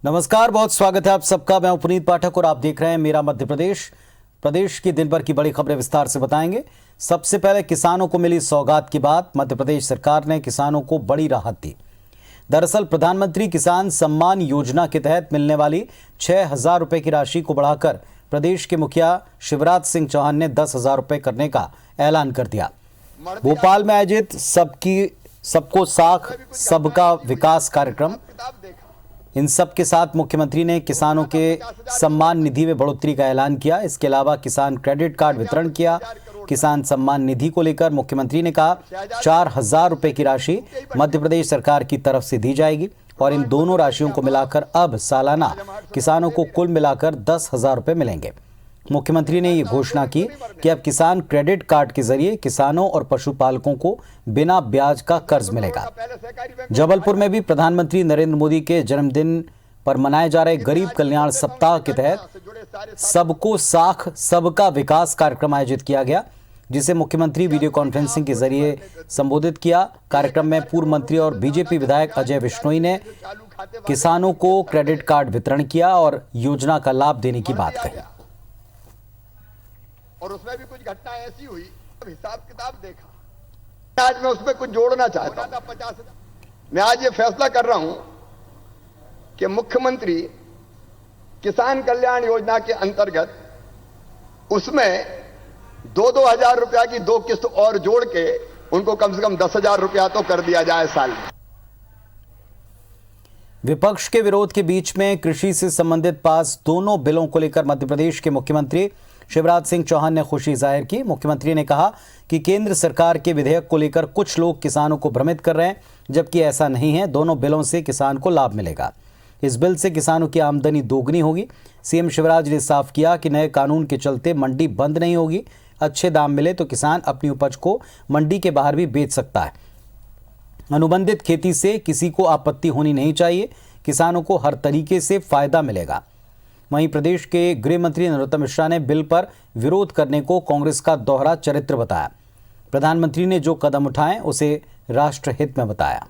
नमस्कार, बहुत स्वागत है आप सबका। मैं पुनीत पाठक और आप देख रहे हैं मेरा मध्य प्रदेश। प्रदेश की दिन भर की बड़ी खबरें विस्तार से बताएंगे। सबसे पहले किसानों को मिली सौगात की बात। मध्य प्रदेश सरकार ने किसानों को बड़ी राहत दी। दरअसल प्रधानमंत्री किसान सम्मान योजना के तहत मिलने वाली 6,000 रुपए की राशि को बढ़ाकर प्रदेश के मुखिया शिवराज सिंह चौहान ने 10,000 रुपए करने का ऐलान कर दिया। भोपाल में आयोजित सबको साख सबका विकास कार्यक्रम, इन सब के साथ मुख्यमंत्री ने किसानों के सम्मान निधि में बढ़ोतरी का ऐलान किया। इसके अलावा किसान क्रेडिट कार्ड वितरण किया। किसान सम्मान निधि को लेकर मुख्यमंत्री ने कहा 4,000 रुपए की राशि मध्य प्रदेश सरकार की तरफ से दी जाएगी और इन दोनों राशियों को मिलाकर अब सालाना किसानों को कुल मिलाकर 10,000 रुपए मिलेंगे। मुख्यमंत्री ने ये घोषणा की कि अब किसान क्रेडिट कार्ड के जरिए किसानों और पशुपालकों को बिना ब्याज का कर्ज मिलेगा। जबलपुर में भी प्रधानमंत्री नरेंद्र मोदी के जन्मदिन पर मनाए जा रहे गरीब कल्याण सप्ताह के तहत सबको साख सबका विकास कार्यक्रम आयोजित किया गया, जिसे मुख्यमंत्री वीडियो कॉन्फ्रेंसिंग के जरिए संबोधित किया। कार्यक्रम में पूर्व मंत्री और बीजेपी विधायक अजय बिश्नोई ने किसानों को क्रेडिट कार्ड वितरण किया और योजना का लाभ देने की बात कही। और उसमें भी कुछ घटना ऐसी हुई, हिसाब किताब देखा। आज मैं उसमें कुछ जोड़ना चाहता हूं। मैं आज ये फैसला कर रहा हूं कि मुख्यमंत्री किसान कल्याण योजना के अंतर्गत उसमें 2-2 हजार रुपया की 2 किस्त और जोड़ के उनको कम से कम 10,000 रुपया तो कर दिया जाए साल में। विपक्ष के विरोध के बीच में कृषि से संबंधित पास दोनों बिलों को लेकर मध्य प्रदेश के मुख्यमंत्री शिवराज सिंह चौहान ने खुशी जाहिर की। मुख्यमंत्री ने कहा कि केंद्र सरकार के विधेयक को लेकर कुछ लोग किसानों को भ्रमित कर रहे हैं, जबकि ऐसा नहीं है। दोनों बिलों से किसान को लाभ मिलेगा। इस बिल से किसानों की आमदनी दोगुनी होगी। सीएम शिवराज ने साफ किया कि नए कानून के चलते मंडी बंद नहीं होगी। अच्छे दाम मिले तो किसान अपनी उपज को मंडी के बाहर भी बेच सकता है। अनुबंधित खेती से किसी को आपत्ति होनी नहीं चाहिए। किसानों को हर तरीके से फायदा मिलेगा। वहीं प्रदेश के गृह मंत्री नरोत्तम मिश्रा ने बिल पर विरोध करने को कांग्रेस का दोहरा चरित्र बताया। प्रधानमंत्री ने जो कदम उठाए उसे राष्ट्रहित में बताया।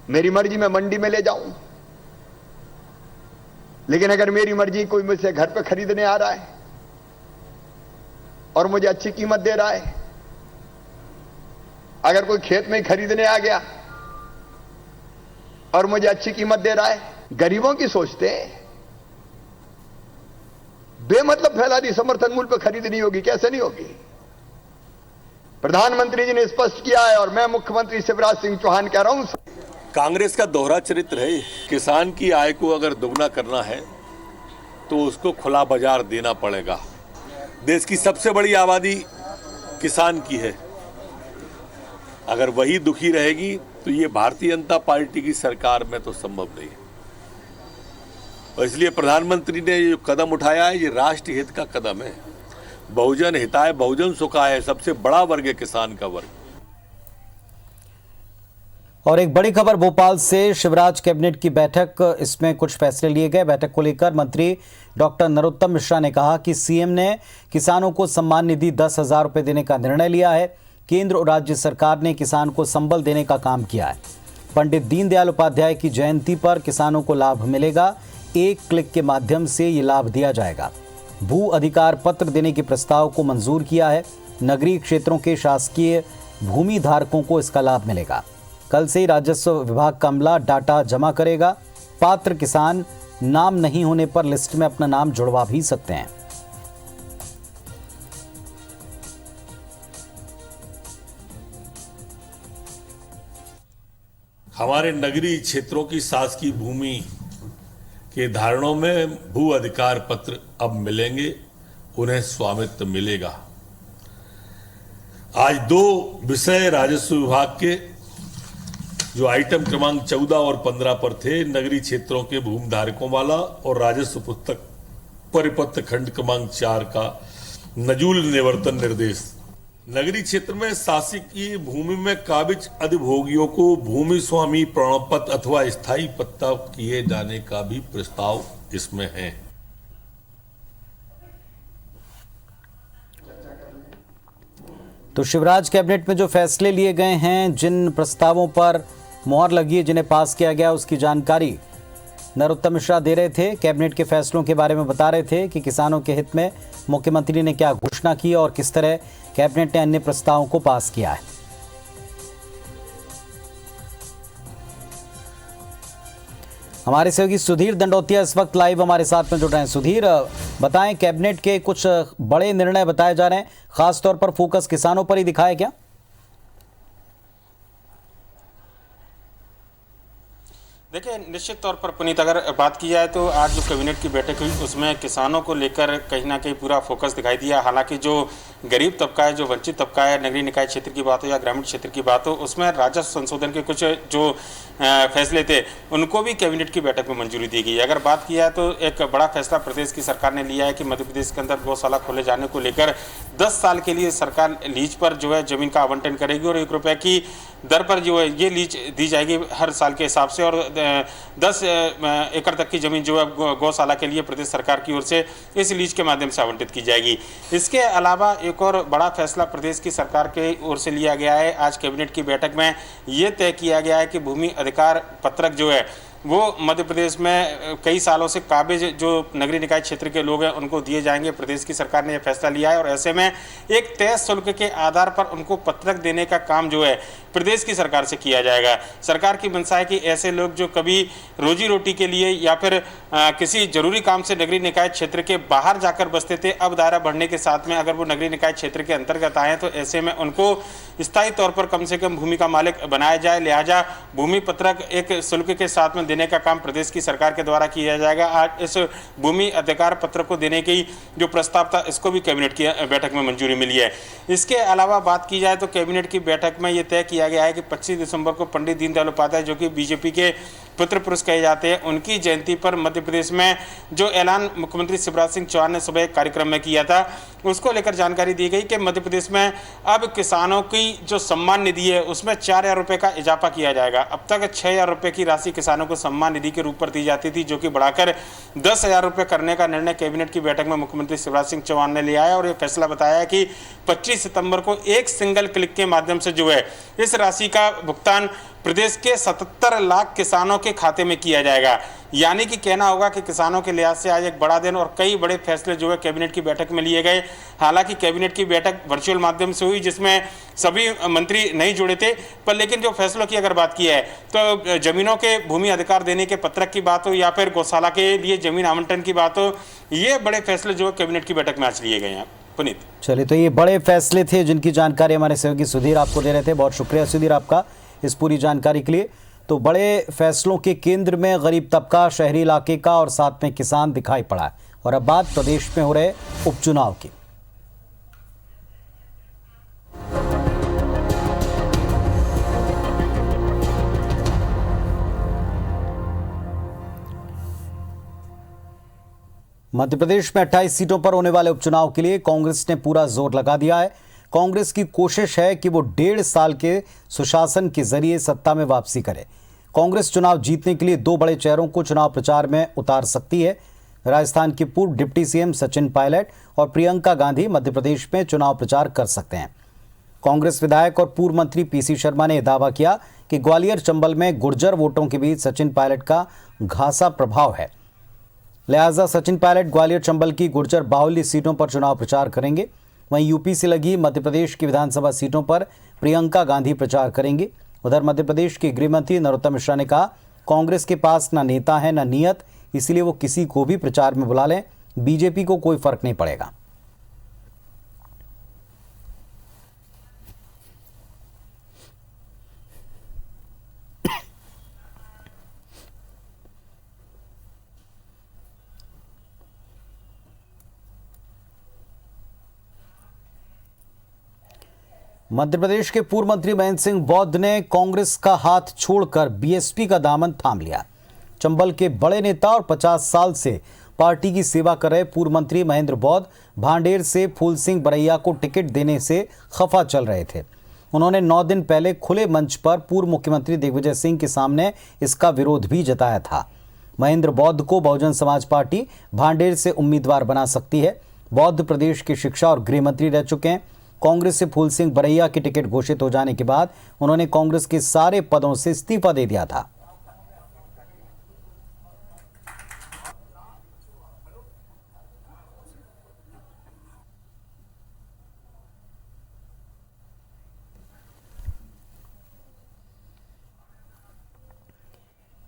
मेरी मर्जी में मंडी में ले जाऊं, लेकिन अगर मेरी मर्जी कोई मुझसे घर पे खरीदने आ रहा है और मुझे अच्छी कीमत दे रहा है, अगर कोई खेत में खरीदने आ गया और मुझे अच्छी कीमत दे रहा है, गरीबों की सोचते बेमतलब फैला दी समर्थन मूल्य पर खरीदनी होगी, कैसे नहीं होगी। प्रधानमंत्री जी ने स्पष्ट किया है और मैं मुख्यमंत्री शिवराज सिंह चौहान कह रहा हूं। कांग्रेस का दोहरा चरित्र है। किसान की आय को अगर दोगुना करना है तो उसको खुला बाजार देना पड़ेगा। देश की सबसे बड़ी आबादी किसान की है। अगर वही दुखी रहेगी तो ये भारतीय जनता पार्टी की सरकार में तो संभव नहीं है। और इसलिए प्रधानमंत्री ने जो कदम उठाया है ये राष्ट्र हित का कदम है। बहुजन हिताय बहुजन सुखाय, सबसे बड़ा वर्ग है किसान का वर्ग। और एक बड़ी खबर भोपाल से, शिवराज कैबिनेट की बैठक, इसमें कुछ फैसले लिए गए। बैठक को लेकर मंत्री डॉक्टर नरोत्तम मिश्रा ने कहा कि सीएम ने किसानों को सम्मान निधि 10,000 रुपए देने का निर्णय लिया है। केंद्र और राज्य सरकार ने किसान को संबल देने का काम किया है। पंडित दीनदयाल उपाध्याय की जयंती पर किसानों को लाभ मिलेगा। एक क्लिक के माध्यम से ये लाभ दिया जाएगा। भू अधिकार पत्र देने के प्रस्ताव को मंजूर किया है। नगरीय क्षेत्रों के शासकीय भूमि धारकों को इसका लाभ मिलेगा। कल से ही राजस्व विभाग का अमला डाटा जमा करेगा। पात्र किसान नाम नहीं होने पर लिस्ट में अपना नाम जुड़वा भी सकते हैं। हमारे नगरीय क्षेत्रों की शासकीय भूमि के धारणों में भू अधिकार पत्र अब मिलेंगे, उन्हें स्वामित्व मिलेगा। आज 2 विषय राजस्व विभाग के जो आइटम क्रमांक 14 और 15 पर थे, नगरीय क्षेत्रों के भूमि धारकों वाला और राजस्व पुस्तक परिपत्र खंड क्रमांक 4 का नजूल निवर्तन निर्देश। नगरीय क्षेत्र में शासकीय भूमि में काबिज अधिभोगियों को भूमि स्वामी प्रमाण पत्र अथवा स्थायी पट्टा किए जाने का भी प्रस्ताव इसमें है। तो शिवराज कैबिनेट में जो फैसले लिए गए हैं, जिन प्रस्तावों पर मोहर लगी है जिन्हें पास किया गया, उसकी जानकारी नरोत्तम मिश्रा दे रहे थे। कैबिनेट के फैसलों के बारे में बता रहे थे कि किसानों के हित में मुख्यमंत्री ने क्या घोषणा की और किस तरह कैबिनेट ने अन्य प्रस्तावों को पास किया है। हमारे सहयोगी सुधीर दंडोतिया इस वक्त लाइव हमारे साथ में जुड़ रहे हैं। सुधीर, बताएं, कैबिनेट के कुछ बड़े निर्णय बताए जा रहे हैं, खासतौर पर फोकस किसानों पर ही दिखा है क्या? देखिए, निश्चित तौर पर पुनीत, अगर बात की जाए तो आज जो कैबिनेट की बैठक हुई उसमें किसानों को लेकर कहीं ना कहीं पूरा फोकस दिखाई दिया। हालांकि जो गरीब तबका है, जो वंचित तबका है, नगरीय निकाय क्षेत्र की बात हो या ग्रामीण क्षेत्र की बात हो, उसमें राजस्व संशोधन के कुछ जो फैसले थे उनको भी कैबिनेट की बैठक में मंजूरी दी गई। अगर बात की जाए तो एक बड़ा फैसला प्रदेश की सरकार ने लिया है कि मध्य प्रदेश के अंदर गौशाला खोले जाने को लेकर 10 साल के लिए सरकार लीज पर जो है जमीन का आवंटन करेगी और ₹1 की दर पर जो है ये लीज दी जाएगी हर साल के हिसाब से, और 10 एकड़ तक की जमीन जो है गौशाला के लिए प्रदेश सरकार की ओर से इस लीज के माध्यम से आवंटित की जाएगी। इसके अलावा एक और बड़ा फैसला प्रदेश की सरकार के ओर से लिया गया है। आज कैबिनेट की बैठक में ये तय किया गया है कि भूमि अधिकार पत्रक जो है वो मध्य प्रदेश में कई सालों से काबिज जो नगरीय निकाय क्षेत्र के लोग हैं उनको दिए जाएंगे। प्रदेश की सरकार ने यह फैसला लिया है और ऐसे में एक तय शुल्क के आधार पर उनको पत्रक देने का काम जो है प्रदेश की सरकार से किया जाएगा। सरकार की मंशा है कि ऐसे लोग जो कभी रोजी रोटी के लिए या फिर किसी जरूरी काम से नगरीय निकाय क्षेत्र के बाहर जाकर बसते थे, अब दायरा बढ़ने के साथ में अगर वो नगरीय निकाय क्षेत्र के अंतर्गत आए तो ऐसे में उनको स्थायी तौर पर कम से कम भूमि का मालिक बनाया जाए। लिहाजा भूमि पत्रक एक शुल्क के साथ में देने का काम प्रदेश की सरकार के द्वारा किया जाएगा। आज इस भूमि अधिकार पत्र को देने की जो प्रस्ताव था इसको भी कैबिनेट की बैठक में मंजूरी मिली है। इसके अलावा बात की जाए तो कैबिनेट की बैठक में यह तय किया गया है कि 25 दिसंबर को पंडित दीनदयाल उपाध्याय जो कि बीजेपी के पुत्र पुरुष कहे जाते हैं, उनकी जयंती पर मध्य प्रदेश में जो ऐलान मुख्यमंत्री शिवराज सिंह चौहान ने सुबह एक कार्यक्रम में किया था उसको लेकर जानकारी दी गई कि मध्य प्रदेश में अब किसानों की जो सम्मान निधि है उसमें 4,000 रुपये का इजाफा किया जाएगा। अब तक 6,000 रुपये की राशि किसानों को सम्मान निधि के रूप पर दी जाती थी, जो कि बढ़ाकर 10,000 रुपये करने का निर्णय कैबिनेट की बैठक में मुख्यमंत्री शिवराज सिंह चौहान ने लिया है और ये फैसला बताया है कि 25 सितंबर को एक सिंगल क्लिक के माध्यम से जो है इस राशि का भुगतान प्रदेश के 77 लाख किसानों के खाते में किया जाएगा। यानी कि कहना होगा कि किसानों के लिहाज से आज एक बड़ा दिन और कई बड़े फैसले जो है कैबिनेट की बैठक में लिए गए। हालांकि कैबिनेट की बैठक वर्चुअल माध्यम से हुई जिसमें सभी मंत्री नहीं जुड़े थे, पर लेकिन जो फैसलों की अगर बात की है तो जमीनों के भूमि अधिकार देने के पत्रक की बात हो या फिर गौशाला के लिए जमीन आवंटन की बात हो, ये बड़े फैसले जो कैबिनेट की बैठक में आज लिए गए हैं। पुनीत, चलिए, तो ये बड़े फैसले थे जिनकी जानकारी हमारे सहयोगी सुधीर आपको दे रहे थे। बहुत शुक्रिया सुधीर आपका इस पूरी जानकारी के लिए। तो बड़े फैसलों के केंद्र में गरीब तबका, शहरी इलाके का और साथ में किसान दिखाई पड़ा है। और अब बात प्रदेश में हो रहे उपचुनाव की। मध्य प्रदेश में 28 सीटों पर होने वाले उपचुनाव के लिए कांग्रेस ने पूरा जोर लगा दिया है। कांग्रेस की कोशिश है कि वो 1.5 साल के सुशासन के जरिए सत्ता में वापसी करे। कांग्रेस चुनाव जीतने के लिए 2 बड़े चेहरों को चुनाव प्रचार में उतार सकती है। राजस्थान के पूर्व डिप्टी सीएम सचिन पायलट और प्रियंका गांधी मध्य प्रदेश में चुनाव प्रचार कर सकते हैं। कांग्रेस विधायक और पूर्व मंत्री पीसी शर्मा ने दावा किया कि ग्वालियर चंबल में गुर्जर वोटों के बीच सचिन पायलट का खासा प्रभाव है। लिहाजा सचिन पायलट ग्वालियर चंबल की गुर्जर बाहुल्य सीटों पर चुनाव प्रचार करेंगे। वहीं यूपी से लगी मध्य प्रदेश की विधानसभा सीटों पर प्रियंका गांधी प्रचार करेंगी। उधर मध्य प्रदेश के गृह मंत्री नरोत्तम मिश्रा ने कहा, कांग्रेस के पास ना नेता है ना नीयत, इसलिए वो किसी को भी प्रचार में बुला लें, बीजेपी को कोई फर्क नहीं पड़ेगा। मध्य प्रदेश के पूर्व मंत्री महेंद्र सिंह बौद्ध ने कांग्रेस का हाथ छोड़कर बीएसपी का दामन थाम लिया। चंबल के बड़े नेता और 50 साल से पार्टी की सेवा कर रहे पूर्व मंत्री महेंद्र बौद्ध भांडेर से फूल सिंह बरैया को टिकट देने से खफा चल रहे थे। उन्होंने 9 दिन पहले खुले मंच पर पूर्व मुख्यमंत्री दिग्विजय सिंह के सामने इसका विरोध भी जताया था। महेंद्र बौद्ध को बहुजन समाज पार्टी भांडेर से उम्मीदवार बना सकती है। बौद्ध प्रदेश के शिक्षा और गृह मंत्री रह चुके हैं। कांग्रेस से फूल सिंह बरैया की टिकट घोषित हो जाने के बाद उन्होंने कांग्रेस के सारे पदों से इस्तीफा दे दिया था।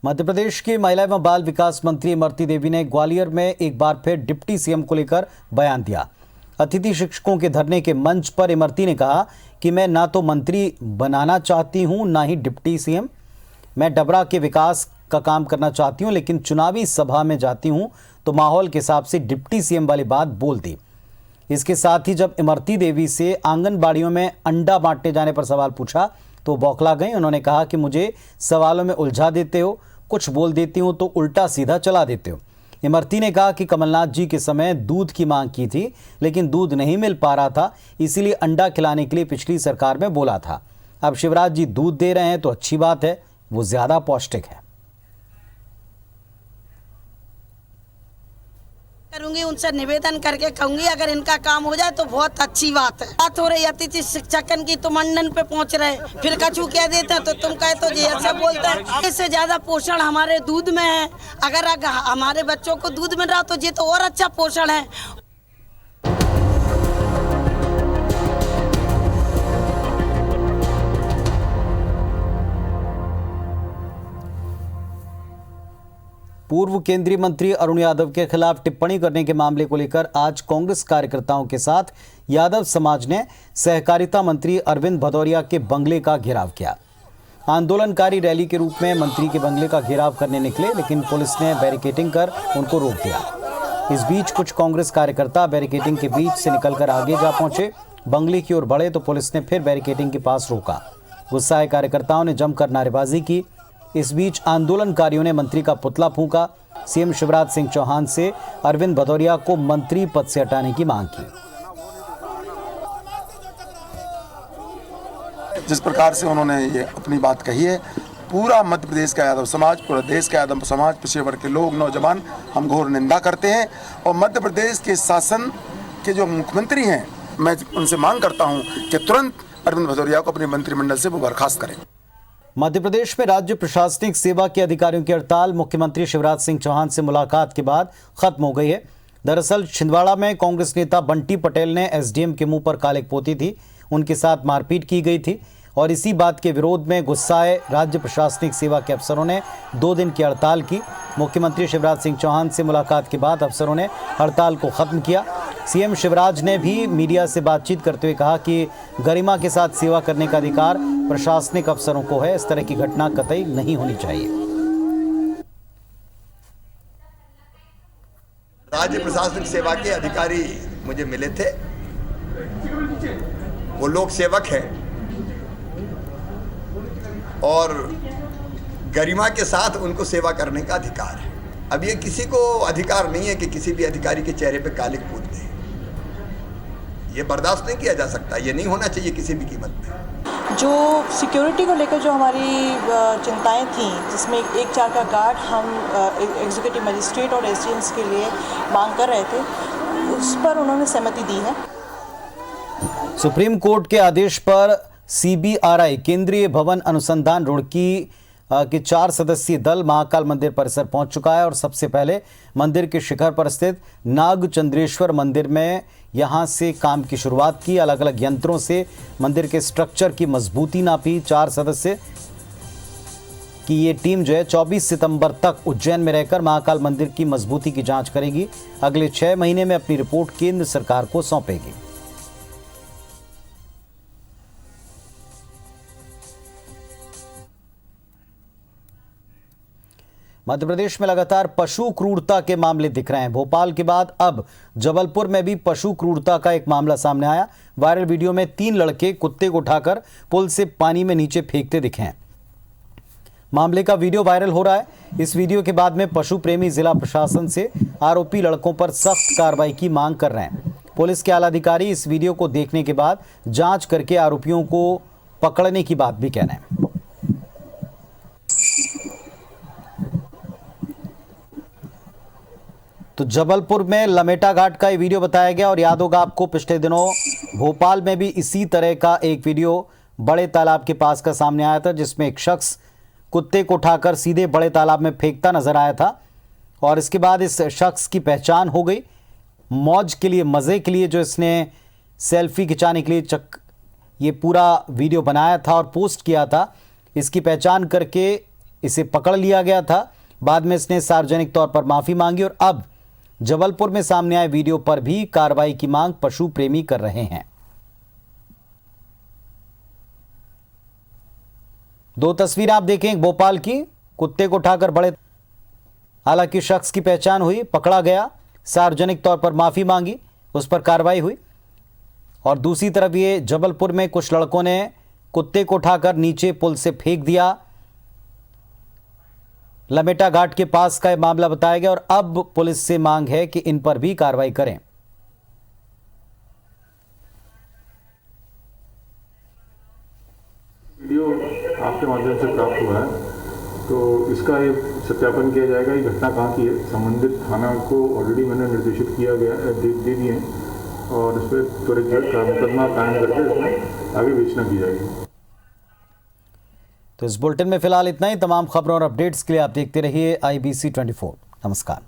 मध्य प्रदेश की महिला एवं बाल विकास मंत्री इमरती देवी ने ग्वालियर में एक बार फिर डिप्टी सीएम को लेकर बयान दिया। अतिथि शिक्षकों के धरने के मंच पर इमरती ने कहा कि मैं ना तो मंत्री बनाना चाहती हूं ना ही डिप्टी सीएम। मैं डबरा के विकास का काम करना चाहती हूं, लेकिन चुनावी सभा में जाती हूं तो माहौल के हिसाब से डिप्टी सीएम वाली बात बोल दी। इसके साथ ही जब इमरती देवी से आंगनबाड़ियों में अंडा बांटने जाने पर सवाल पूछा तो बौखला गई। उन्होंने कहा कि मुझे सवालों में उलझा देते हो, कुछ बोल देती हूं तो उल्टा सीधा चला देते हो। इमरती ने कहा कि कमलनाथ जी के समय दूध की मांग की थी, लेकिन दूध नहीं मिल पा रहा था, इसीलिए अंडा खिलाने के लिए पिछली सरकार में बोला था। अब शिवराज जी दूध दे रहे हैं तो अच्छी बात है, वो ज्यादा पौष्टिक है। करूंगी, उनसे निवेदन करके कहूंगी अगर इनका काम हो जाए तो बहुत अच्छी बात है। बात हो रही अतिथि शिक्षकन की तो मंडन पे पहुंच रहे, फिर कछु कह देते हैं तो तुम कहे तो जी ऐसा बोलते हैं। इससे ज्यादा पोषण हमारे दूध में है। अगर हमारे बच्चों को दूध मिल रहा तो ये तो और अच्छा पोषण है। पूर्व केंद्रीय मंत्री अरुण यादव के खिलाफ टिप्पणी करने के मामले को लेकर आज कांग्रेस कार्यकर्ताओं के साथ यादव समाज ने सहकारिता मंत्री अरविंद भदौरिया के बंगले का घेराव किया। आंदोलनकारी रैली के रूप में मंत्री के बंगले का घेराव करने निकले, लेकिन पुलिस ने बैरिकेडिंग कर उनको रोक दिया। इस बीच कुछ कांग्रेस कार्यकर्ता बैरिकेडिंग के बीच से निकलकर आगे जा पहुंचे। बंगले की ओर बढ़े तो पुलिस ने फिर बैरिकेडिंग के पास रोका। गुस्साए कार्यकर्ताओं ने जमकर नारेबाजी की। इस बीच आंदोलनकारियों ने मंत्री का पुतला फूंका। सीएम शिवराज सिंह चौहान से अरविंद भदौरिया को मंत्री पद से हटाने की मांग की। जिस प्रकार से उन्होंने ये अपनी बात कही है, पूरा मध्य प्रदेश का यादव समाज, पूरा देश का यादव समाज, पिछड़े वर्ग के लोग, नौजवान हम घोर निंदा करते हैं। और मध्य प्रदेश के शासन के जो मुख्यमंत्री हैं, मैं उनसे मांग करता हूं कि तुरंत अरविंद भदौरिया को अपने मंत्रिमंडल से वो बर्खास्त करें। मध्य प्रदेश में राज्य प्रशासनिक सेवा के अधिकारियों की हड़ताल मुख्यमंत्री शिवराज सिंह चौहान से मुलाकात के बाद खत्म हो गई है। दरअसल छिंदवाड़ा में कांग्रेस नेता बंटी पटेल ने एसडीएम के मुंह पर कालिक पोती थी, उनके साथ मारपीट की गई थी और इसी बात के विरोध में गुस्साए राज्य प्रशासनिक सेवा के अफसरों ने 2 दिन की हड़ताल की। मुख्यमंत्री शिवराज सिंह चौहान से मुलाकात के बाद अफसरों ने हड़ताल को खत्म किया। सीएम शिवराज ने भी मीडिया से बातचीत करते हुए कहा कि गरिमा के साथ सेवा करने का अधिकार प्रशासनिक अफसरों को है, इस तरह की घटना कतई नहीं होनी चाहिए। राज्य प्रशासनिक सेवा के अधिकारी मुझे मिले थे, वो लोक सेवक हैं और गरिमा के साथ उनको सेवा करने का अधिकार है। अब ये किसी को अधिकार नहीं है कि किसी भी अधिकारी के चेहरे पे कालिक पूत दे। ये बर्दाश्त नहीं किया जा सकता, ये नहीं होना चाहिए किसी भी कीमत पे। जो सिक्योरिटी को लेकर जो हमारी चिंताएं थीं, जिसमें एक 4 का गार्ड हम एग्जीक्यूटिव मजिस्ट्रेट और एसडीएम्स के लिए मांग कर रहे थे, उस पर उन्होंने सहमति दी है। सुप्रीम कोर्ट के आदेश पर सीबीआरआई केंद्रीय भवन अनुसंधान रुड़की के 4 सदस्यीय दल महाकाल मंदिर परिसर पहुंच चुका है और सबसे पहले मंदिर के शिखर पर स्थित नागचंद्रेश्वर मंदिर में यहां से काम की शुरुआत की। अलग अलग यंत्रों से मंदिर के स्ट्रक्चर की मजबूती नापी। 4 सदस्य की ये टीम जो है 24 सितंबर तक उज्जैन में रहकर महाकाल मंदिर की मजबूती की जांच करेगी। अगले 6 महीने में अपनी रिपोर्ट केंद्र सरकार को सौंपेगी। मध्य प्रदेश में लगातार पशु क्रूरता के मामले दिख रहे हैं। भोपाल के बाद अब जबलपुर में भी पशु क्रूरता का एक मामला सामने आया। वायरल वीडियो में 3 लड़के कुत्ते को उठाकर पुल से पानी में नीचे फेंकते दिखे हैं। मामले का वीडियो वायरल हो रहा है। इस वीडियो के बाद में पशु प्रेमी जिला प्रशासन से आरोपी लड़कों पर सख्त कार्रवाई की मांग कर रहे हैं। पुलिस के आला अधिकारी इस वीडियो को देखने के बाद जांच करके आरोपियों को पकड़ने की बात भी कह रहे हैं। तो जबलपुर में लमेटा घाट का ये वीडियो बताया गया और याद होगा आपको पिछले दिनों भोपाल में भी इसी तरह का एक वीडियो बड़े तालाब के पास का सामने आया था, जिसमें एक शख्स कुत्ते को उठाकर सीधे बड़े तालाब में फेंकता नजर आया था। और इसके बाद इस शख्स की पहचान हो गई। मौज के लिए, मज़े के लिए जो इसने सेल्फी खिंचाने के लिए ये पूरा वीडियो बनाया था और पोस्ट किया था, इसकी पहचान करके इसे पकड़ लिया गया था। बाद में इसने सार्वजनिक तौर पर माफ़ी मांगी और अब जबलपुर में सामने आए वीडियो पर भी कार्रवाई की मांग पशु प्रेमी कर रहे हैं। दो तस्वीरें आप देखें भोपाल की, कुत्ते को उठाकर बड़े, हालांकि शख्स की पहचान हुई, पकड़ा गया, सार्वजनिक तौर पर माफी मांगी, उस पर कार्रवाई हुई। और दूसरी तरफ ये जबलपुर में कुछ लड़कों ने कुत्ते को उठाकर नीचे पुल से फेंक दिया। लमेटा घाट के पास का यह मामला बताया गया और अब पुलिस से मांग है कि इन पर भी कार्रवाई करें। वीडियो आपके माध्यम से प्राप्त हुआ है, तो इसका ये सत्यापन किया जाएगा ये घटना कहाँ की है। संबंधित थाना को ऑलरेडी मैंने निर्देशित किया गया दे दिए हैं और इस पर त्वरित मुकदमा कायम करके इसमें आगे विवेचना की जाएगी। तो इस बुलेटिन में फिलहाल इतना ही। तमाम खबरों और अपडेट्स के लिए आप देखते रहिए IBC 24। नमस्कार।